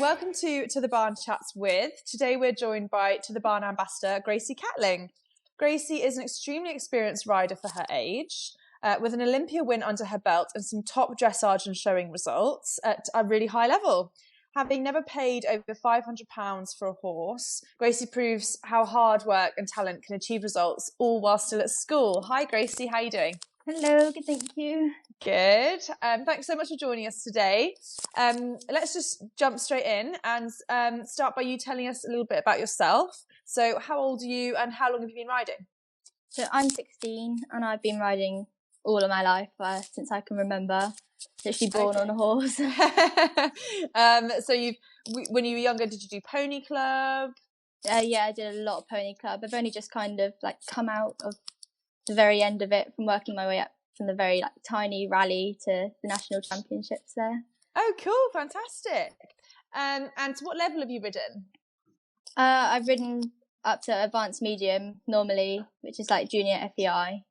welcome to the Barn Chats with. Today we're joined by To The Barn ambassador Gracie Catling. Gracie is an extremely experienced rider for her age, with an Olympia win under her belt and some top dressage and showing results at a really high level. Having never paid over £500 for a horse, Gracie proves how hard work and talent can achieve results all while still at school. Hi Gracie, how are you doing? Hello, good, thank you. Good. Thanks so much for joining us today. Let's just jump straight in and start by you telling us a little bit about yourself. So how old are you and how long have you been riding? So I'm 16 and I've been riding all of my life since I can remember. Literally born on a horse. So when you were younger, did you do pony club? Yeah, I did a lot of pony club. I've only just kind of come out of the very end of it from working my way up from the very tiny rally to the national championships there. Oh, cool. Fantastic. And to what level have you ridden? I've ridden up to advanced medium normally, which is junior FEI.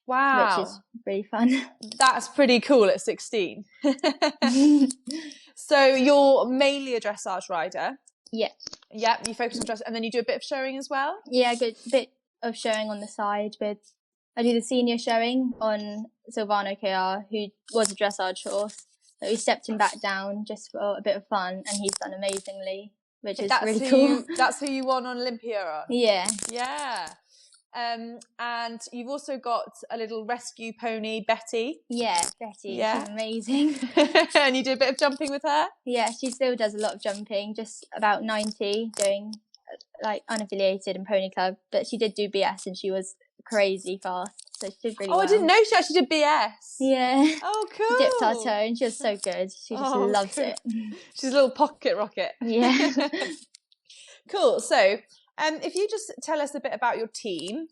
Wow. Which is really fun. That's pretty cool at 16. So you're mainly a dressage rider? Yeah. Yeah, you focus on dress and then you do a bit of showing as well? Yeah, a good bit of showing on the side I do the senior showing on Silvano KR, who was a dressage horse. So we stepped him back down just for a bit of fun, and he's done amazingly, which is really cool. That's who you won on Olympia on? Yeah. Yeah. And you've also got a little rescue pony, Betty. Yeah, Betty. Yeah. She's amazing. And you do a bit of jumping with her? Yeah, she still does a lot of jumping, just about 90, doing unaffiliated and pony club. But she did do BS and she was crazy fast, so she did really well. I didn't know she actually did BS. Yeah. Oh, cool. She dipped our toe and she was so good. She just loves it. She's a little pocket rocket. Yeah. Cool. So if you just tell us a bit about your team,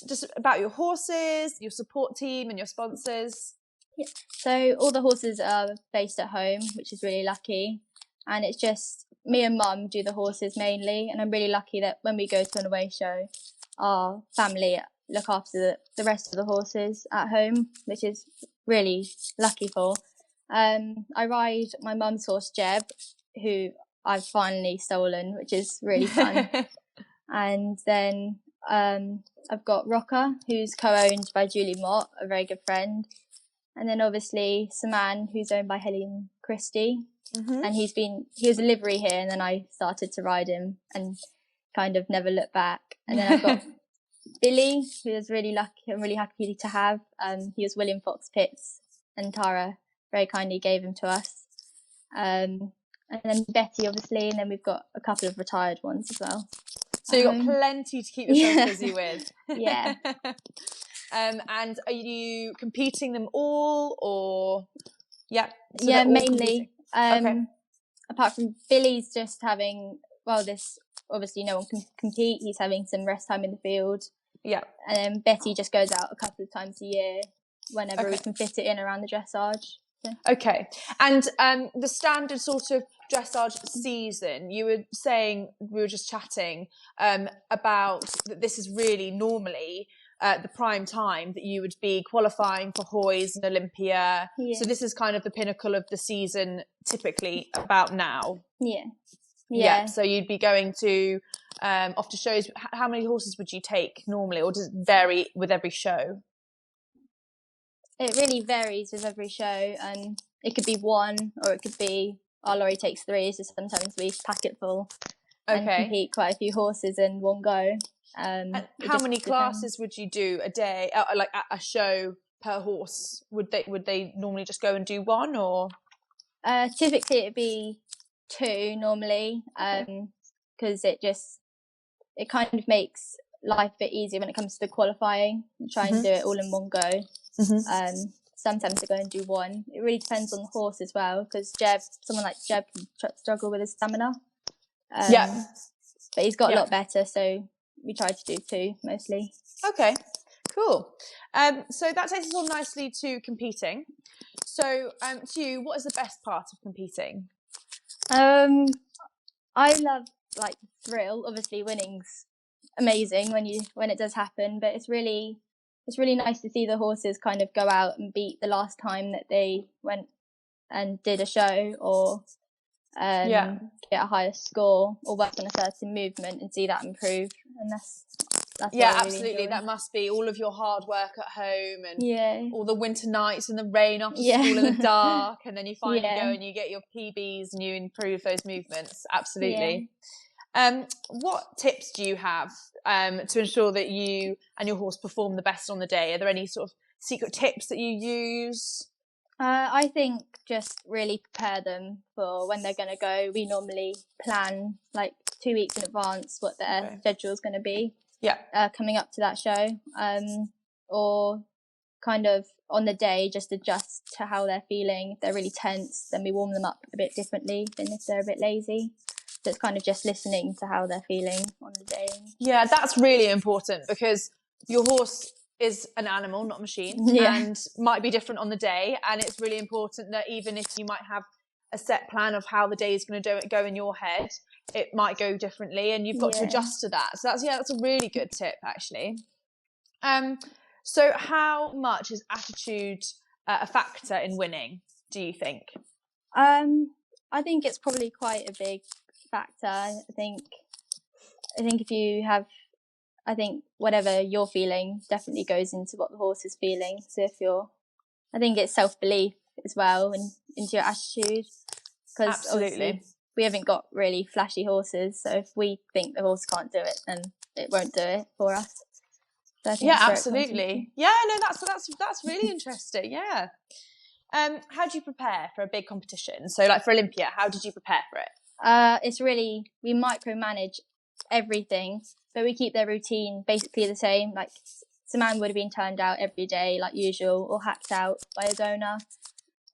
just about your horses, your support team and your sponsors. Yeah. So all the horses are based at home, which is really lucky, and it's just me and Mum do the horses mainly, and I'm really lucky that when we go to an away show, our family look after the rest of the horses at home, which is really lucky for. I ride my mum's horse Jeb, who I've finally stolen, which is really fun. And then I've got Rocker, who's co-owned by Julie Mott, a very good friend. And then obviously Saman, who's owned by Helen Christie. Mm-hmm. And he was a livery here, and then I started to ride him and kind of never looked back. And then I've got Billy, who is really lucky. I'm really happy to have. He was William Fox Pitts, and Tara very kindly gave him to us. And then Betty, obviously, and then we've got a couple of retired ones as well. So you've got plenty to keep yourself busy with. Yeah. And are you competing them all, or yeah? So yeah, mainly. Okay. Apart from Billy's just having, this obviously no one can compete. He's having some rest time in the field. Yeah. And then Betty just goes out a couple of times a year whenever we can fit it in around the dressage. So. Okay. And the standard sort of dressage season, you were saying, we were just chatting about that this is really normally the prime time that you would be qualifying for HOYS and Olympia. Yeah. So this is kind of the pinnacle of the season typically about now. Yeah. Yeah. So you'd be going to off to shows. How many horses would you take normally, or does it vary with every show? It really varies with every show, and it could be one, or it could be our lorry takes 3, so sometimes we pack it full and compete quite a few horses in one go. How many classes would you do a day, like at a show per horse? Would they normally just go and do one, or? Typically it'd be 2 normally, because it kind of makes life a bit easier when it comes to the qualifying. Try and do it all in one go. Mm-hmm. Sometimes I go and do 1. It really depends on the horse as well, because someone like Jeb can struggle with his stamina. Yeah, but he's got a lot better, so we try to do 2 mostly. Okay, cool. So that takes us on nicely to competing. So to you, what is the best part of competing? I love the thrill. Obviously winning's amazing when it does happen, but it's really nice to see the horses kind of go out and beat the last time that they went and did a show, or get a higher score or work on a certain movement and see that improve. And that's yeah, what I absolutely. really enjoy. That must be all of your hard work at home and all the winter nights in the rain after Yeah. school in the dark, and then you finally Yeah. go and you get your PBs and you improve those movements. Absolutely. Yeah. What tips do you have to ensure that you and your horse perform the best on the day? Are there any sort of secret tips that you use? I think just really prepare them for when they're going to go. We normally plan like 2 weeks in advance what their schedule is going to be. Yeah. Coming up to that show, or kind of on the day just adjust to how they're feeling. If they're really tense, then we warm them up a bit differently than if they're a bit lazy. So it's kind of just listening to how they're feeling on the day. Yeah, that's really important because your horse is an animal, not a machine, and might be different on the day. And it's really important that even if you might have a set plan of how the day is going to go in your head, it might go differently, and you've got to adjust to that. So that's a really good tip, actually. So how much is attitude a factor in winning, do you think? I think it's probably quite a big factor. I think if you have, I think whatever you're feeling definitely goes into what the horse is feeling. So I think it's self-belief as well and into your attitude. Because obviously we haven't got really flashy horses. So if we think the horse can't do it, then it won't do it for us. So I think absolutely. Yeah, no, that's really interesting. Yeah. How do you prepare for a big competition? So like for Olympia, how did you prepare for it? It's really, we micromanage everything, but we keep their routine basically the same. Like Saman would have been turned out every day like usual or hacked out by his owner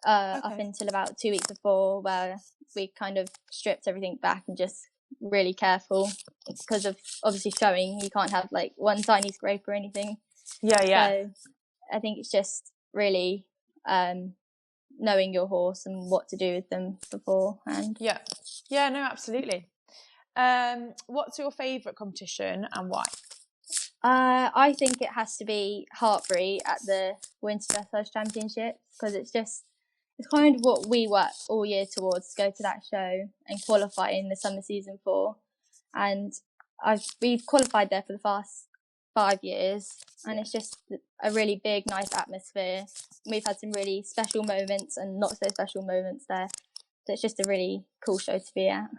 up until about 2 weeks before, where we kind of stripped everything back and just really careful because of obviously showing. You can't have like one tiny scrape or anything. Yeah. So I think it's just really knowing your horse and what to do with them beforehand. Yeah, no, absolutely. What's your favourite competition and why? I think it has to be Hartbury at the Winter Dressage Championships because it's kind of what we work all year towards, to go to that show and qualify in the summer season for. And we've qualified there for the past 5 years, and it's just a really big, nice atmosphere. We've had some really special moments and not so special moments there. So it's just a really cool show to be at.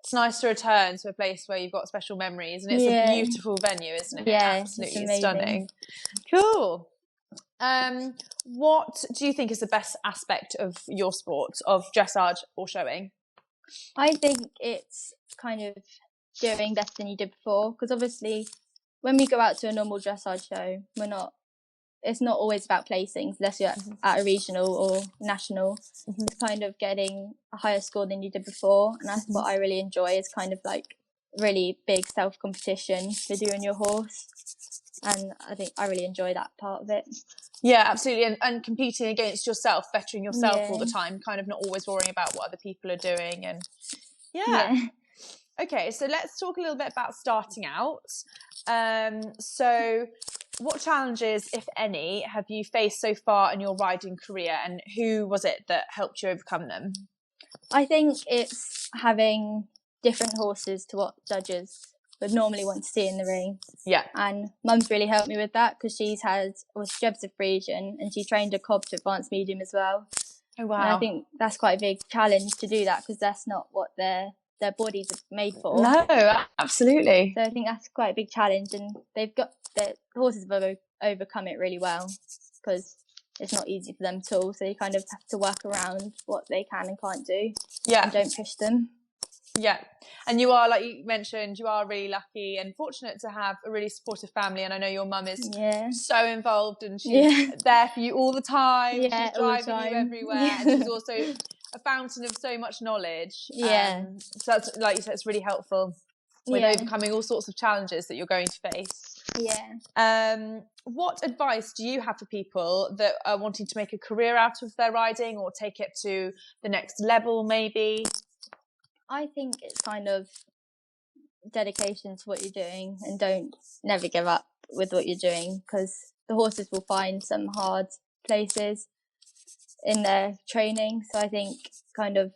It's nice to return to a place where you've got special memories, and it's a beautiful venue, isn't it? Yeah, absolutely stunning. Cool. What do you think is the best aspect of your sport, of dressage or showing? I think it's kind of doing better than you did before, because obviously when we go out to a normal dressage show, it's not always about placings unless you're at a regional or national. It's kind of getting a higher score than you did before, and that's what I really enjoy, is kind of like really big self-competition with you and your horse, and I think I really enjoy that part of it. Yeah, absolutely. And competing against yourself, bettering yourself all the time, kind of not always worrying about what other people are doing. And Okay, so let's talk a little bit about starting out. So what challenges, if any, have you faced so far in your riding career, and who was it that helped you overcome them? I think it's having different horses to what judges would normally want to see in the ring. Yeah. And Mum's really helped me with that, because she has a Frisian, and she trained a cob to advanced medium as well. Oh, wow. And I think that's quite a big challenge to do that, because that's not what their bodies are made for. No, absolutely. So I think that's quite a big challenge, and the horses have overcome it really well, because it's not easy for them at all. So you kind of have to work around what they can and can't do. Yeah. And don't push them. Yeah. And you are, like you mentioned, you are really lucky and fortunate to have a really supportive family. And I know your mum is so involved, and she's there for you all the time. Yeah, she's driving you everywhere. And she's also a fountain of so much knowledge. Yeah. So that's, like you said, it's really helpful with overcoming all sorts of challenges that you're going to face. Yeah. What advice do you have for people that are wanting to make a career out of their riding, or take it to the next level maybe? I think it's kind of dedication to what you're doing, and never give up with what you're doing, because the horses will find some hard places in their training. So I think kind of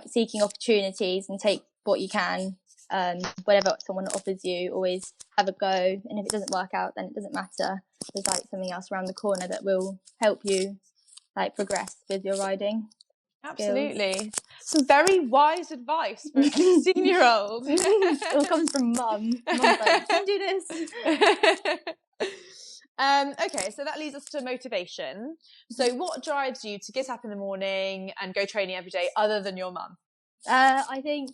seeking opportunities and take what you can. Whatever someone offers you, always have a go, and if it doesn't work out, then it doesn't matter. There's like something else around the corner that will help you like progress with your riding. Absolutely. Skills. Some very wise advice for a 16-year-old. It all comes from mum. Mum's like, don't do this. Okay, so that leads us to motivation. So what drives you to get up in the morning and go training every day other than your mum? I think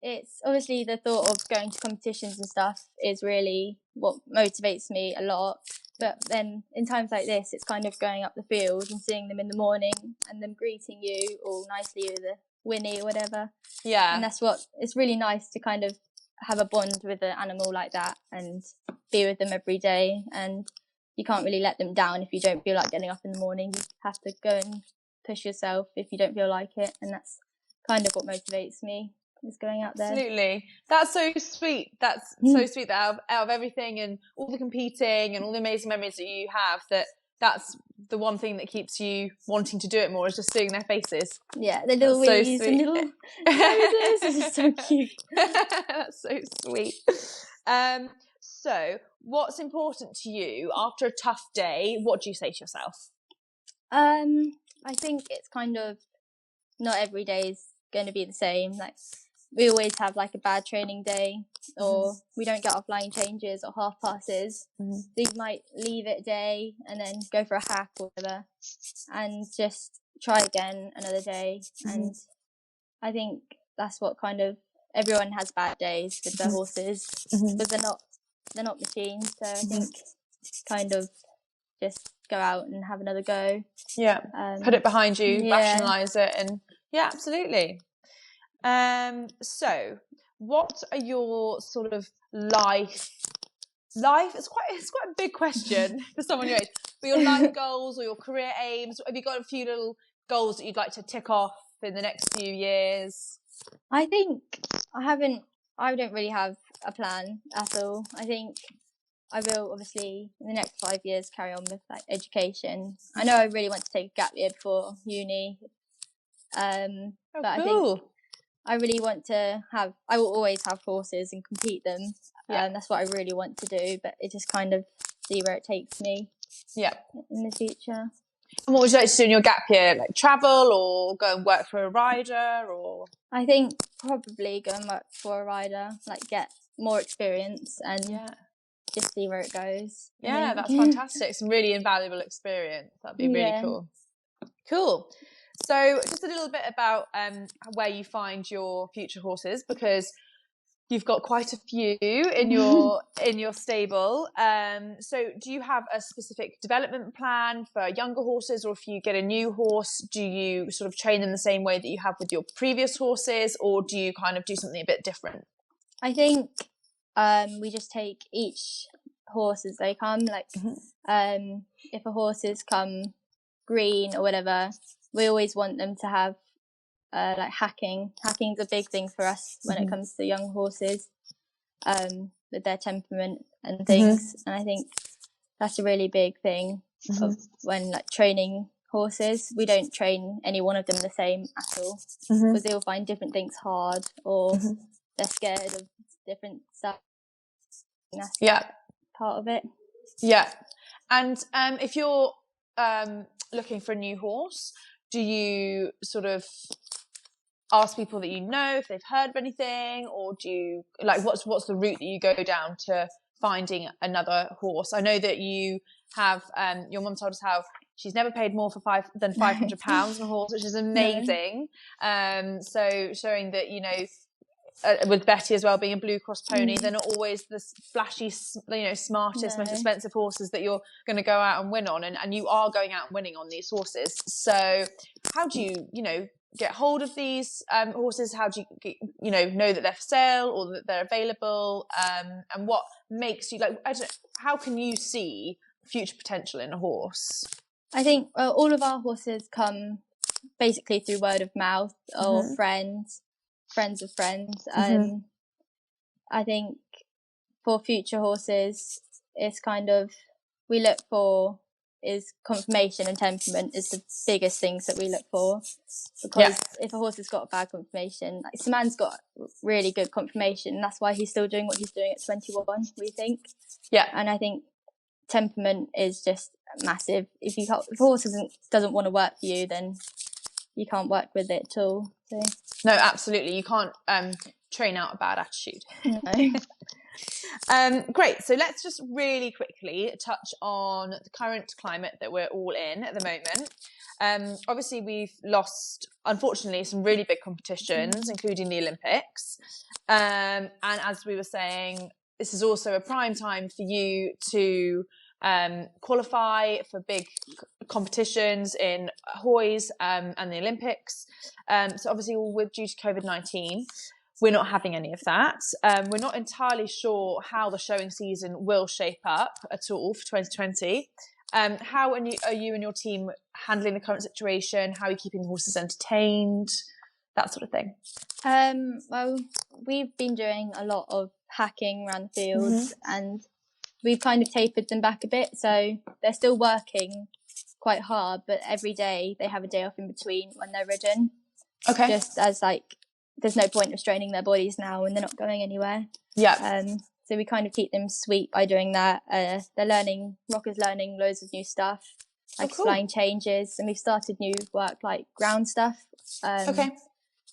it's obviously the thought of going to competitions and stuff is really what motivates me a lot. But then in times like this, it's kind of going up the field and seeing them in the morning and them greeting you all nicely with a whinny or whatever. Yeah. And that's what, it's really nice to kind of have a bond with an animal like that and be with them every day. And you can't really let them down if you don't feel like getting up in the morning. You have to go and push yourself if you don't feel like it. And that's kind of what motivates me, is going out there. Absolutely. That's so sweet. That's so sweet that out of everything and all the competing and all the amazing memories that you have, that's the one thing that keeps you wanting to do it more, is just seeing their faces. Yeah, the little wheelies and little noses. This is so cute. That's so sweet. So what's important to you after a tough day? What do you say to yourself? I think it's kind of not every day is going to be the same. Like, we always have like a bad training day, or we don't get our flying changes or half passes. So you might leave it a day and then go for a hack or whatever, and just try again another day. And I think that's what kind of, everyone has bad days with their horses, but they're not machines. So I think kind of just go out and have another go. Yeah, put it behind you, rationalise it, and yeah, absolutely. So what are your sort of life, it's quite a big question for someone your age, but your life goals or your career aims? Have you got a few little goals that you'd like to tick off in the next few years? I think I don't really have a plan at all. I think I will obviously in the next 5 years carry on with like education. I know I really want to take a gap year before uni. But cool. I think I really want to I will always have horses and compete them. That's what I really want to do, but it just kind of see where it takes me in the future. And what would you like to do in your gap year? Like travel or go and work for a rider? Or I think probably go and work for a rider, like get more experience and just see where it goes. Yeah, that's fantastic. Some really invaluable experience. That'd be really cool. Cool. So just a little bit about where you find your future horses, because you've got quite a few in your stable. So do you have a specific development plan for younger horses, or if you get a new horse, do you sort of train them the same way that you have with your previous horses, or do you kind of do something a bit different? I think we just take each horse as they come. Like if a horse has come green or whatever, we always want them to have like hacking. Hacking's a big thing for us when it comes to young horses, with their temperament and things. And I think that's a really big thing of when like training horses. We don't train any one of them the same at all, because they will find different things hard, or they're scared of different stuff. That's part of it. Yeah. And if you're looking for a new horse, do you sort of ask people that you know if they've heard of anything, or do you like what's the route that you go down to finding another horse? I know that you have your mum told us how she's never paid more than £500 on a horse, which is amazing. So showing that, you know, with Betty as well being a Blue Cross pony, they're not always the flashy, you know, smartest, most expensive horses that you're going to go out and win on, and you are going out and winning on these horses. So how do you know, get hold of these horses? How do you know that they're for sale or that they're available, and what makes you like, how can you see future potential in a horse? I think all of our horses come basically through word of mouth or friends of friends. I think for future horses, it's kind of, we look for is conformation and temperament is the biggest things that we look for, because if a horse has got a bad conformation, like Saman's got really good conformation, and that's why he's still doing what he's doing at 21, we think. And I think temperament is just massive. If a horse doesn't want to work for you, then you can't work with it at all. So. No, absolutely, you can't train out a bad attitude. No. Great, so let's just really quickly touch on the current climate that we're all in at the moment. Obviously we've lost, unfortunately, some really big competitions, including the Olympics, and as we were saying, this is also a prime time for you to qualify for big competitions in HOYS and the Olympics. So obviously, due to COVID-19, we're not having any of that. We're not entirely sure how the showing season will shape up at all for 2020. How are you and your team handling the current situation? How are you keeping the horses entertained? That sort of thing. Well, we've been doing a lot of hacking around the fields, and we've kind of tapered them back a bit. So they're still working quite hard, but every day they have a day off in between when they're ridden. Okay. Just as there's no point restraining their bodies now when they're not going anywhere. So we kind of keep them sweet by doing that. Rocker's learning loads of new stuff, like flying changes, and we've started new work like ground stuff.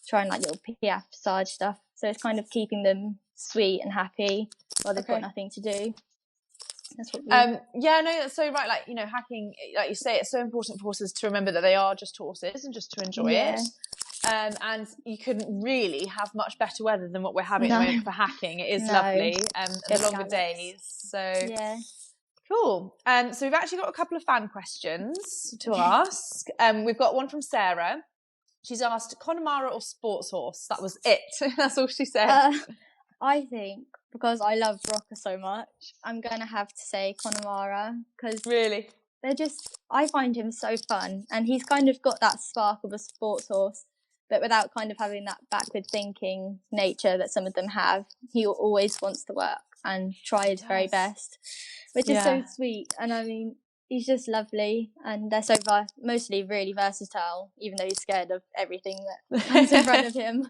Trying like little PF side stuff. So it's kind of keeping them sweet and happy while they've got nothing to do. That's what we... that's so right. Like, hacking, like you say, it's so important for horses to remember that they are just horses and just to enjoy it. And you couldn't really have much better weather than what we're having at the moment for hacking. It is lovely, and the longer days. So cool. So we've actually got a couple of fan questions to ask. We've got one from Sarah. She's asked, Connemara or sports horse? That was it. That's all she said. I think because I love Rocker so much, I'm going to have to say Connemara, because really, I find him so fun, and he's kind of got that spark of a sports horse, but without kind of having that backward thinking nature that some of them have. He always wants to work and try his very best, which is so sweet. And I mean, he's just lovely, and they're so mostly really versatile, even though he's scared of everything that comes in front of him.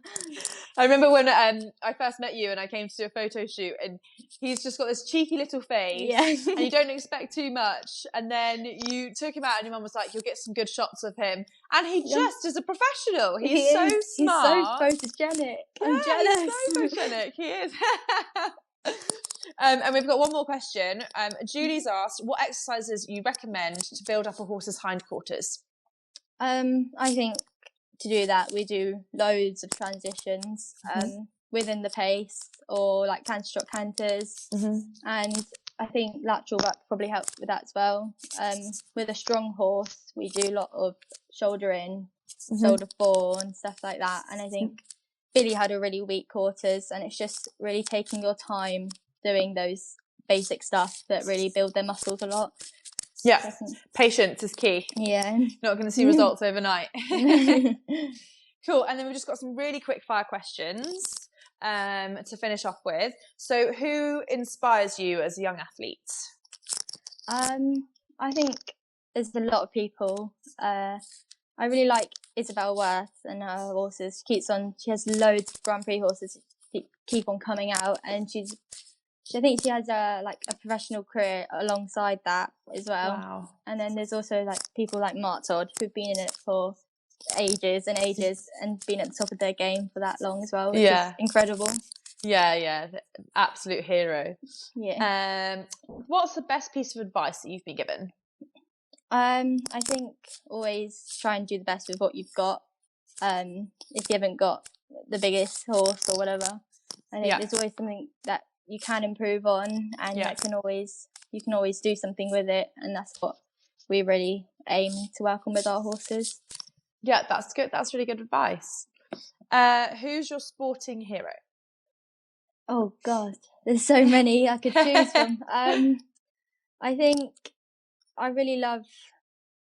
I remember when I first met you and I came to do a photo shoot, and he's just got this cheeky little face, and you don't expect too much, and then you took him out and your mum was like, you'll get some good shots of him, and he just is a professional. He's so smart. He's so photogenic. I'm jealous. He's so photogenic. He is. And we've got one more question. Julie's asked, what exercises you recommend to build up a horse's hindquarters? I think to do that, we do loads of transitions within the pace, or like canter trot canters, and I think lateral work probably helps with that as well. With a strong horse, we do a lot of shoulder in, shoulder fore, and stuff like that. And I think Billy had a really weak quarters, and it's just really taking your time doing those basic stuff that really build their muscles a lot. Patience is key. Not going to see results overnight. Cool. And then we've just got some really quick fire questions to finish off with. So who inspires you as a young athlete? I think there's a lot of people. I really like Isabel Worth and her horses. She has loads of Grand Prix horses that keep on coming out, and I think she has a professional career alongside that as well. Wow. And then there's also like people like Mark Todd, who've been in it for ages and ages and been at the top of their game for that long as well, which is incredible. Absolute hero. What's the best piece of advice that you've been given? I think always try and do the best with what you've got. If you haven't got the biggest horse or whatever, I think there's always something that you can improve on, and you can always do something with it, and that's what we really aim to work on with our horses. Yeah, that's good. That's really good advice. Who's your sporting hero? Oh God, there's so many I could choose from. I think I really love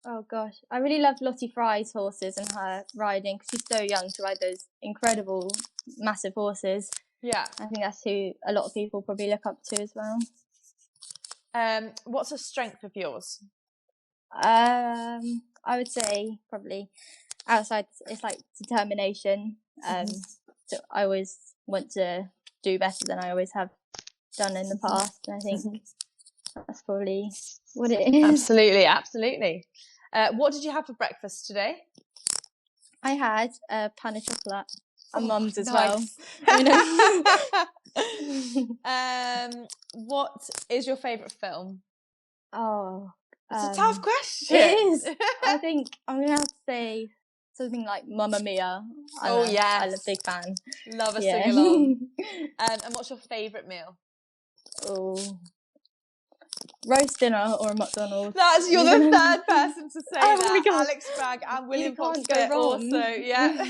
Lottie Fry's horses and her riding, because she's so young to ride those incredible, massive horses. I think that's who a lot of people probably look up to as well. What's a strength of yours? I would say probably outside. It's like determination. So I always want to do better than I always have done in the past. And I think that's probably what it is. Absolutely, absolutely. What did you have for breakfast today? I had a pan of chocolate and mum's as nice. well. You know? What is your favourite film? Oh, it's a tough question. It is. I think I'm gonna have to say something like Mamma Mia. Yes, I'm a big fan. Love a sing along. And what's your favourite meal? Oh, roast dinner or a McDonald's. You're the third person to say that. My God. Alex Bragg and William Fox can't go wrong. also. Yeah,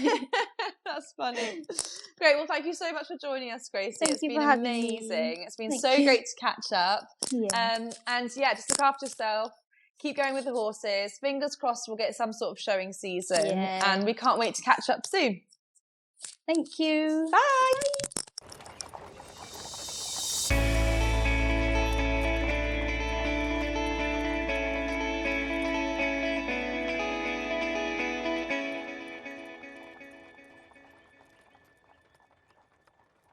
that's funny. Great. Well, thank you so much for joining us, Gracie. Thank you been for having amazing. me. It's been so great to catch up. Yeah. And yeah, just look after yourself. Keep going with the horses. Fingers crossed we'll get some sort of showing season. Yeah. And we can't wait to catch up soon. Thank you. Bye.